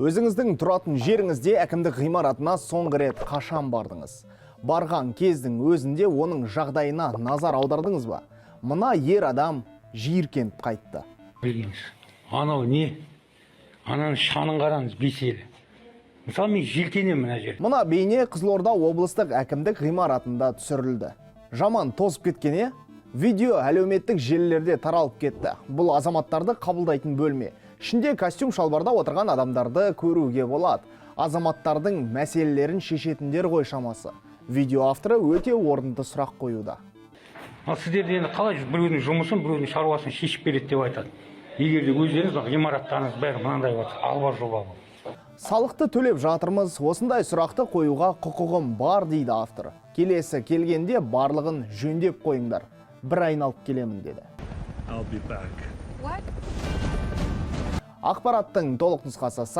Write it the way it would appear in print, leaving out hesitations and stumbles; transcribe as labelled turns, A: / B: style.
A: Өзіңіздің тұратын жеріңізде әкімдік ғимаратына соңғы рет қашан бардыңыз? Барған кездің өзінде оның жағдайына назар аудардыңыз ба? Мына ер адам жиіркеніп қайтты.
B: Біліңіз, анау не? Ананың шанын қараңыз, бейселі. Мысалы, мен жиіркенемін мына жер.
A: Мына бейне Қызылорда облыстық әкімдік ғимаратында түсірілді. Жаман тозып кеткене, видео әлеуметтік желілерде таралып кетті. Бұл азаматтарды қабылдайтын бөлме. Ішінде костюм шалбарда отырған адамдарды көруге болады. Азаматтардың мәселелерін шешетіндер ғой шамасы. Видео авторы өте орынды сұрақ қоюда.
B: Ал сіздерде енді қалай біреудің жұмысын, біреудің шаруасын шешіп береді деп айтады. Егер де өздеріңіз ғимараттарыңыз бәрі мынандай болса, алба жоба бұл.
A: Салықты төлеп жатырмыз, осындай сұрақты қоюға құқығым бар дейді автор. Келесі келгенде барлығын жөндеп қойыңдар. Бір айналып келемін деді. Ақпараттың толық нұсқасы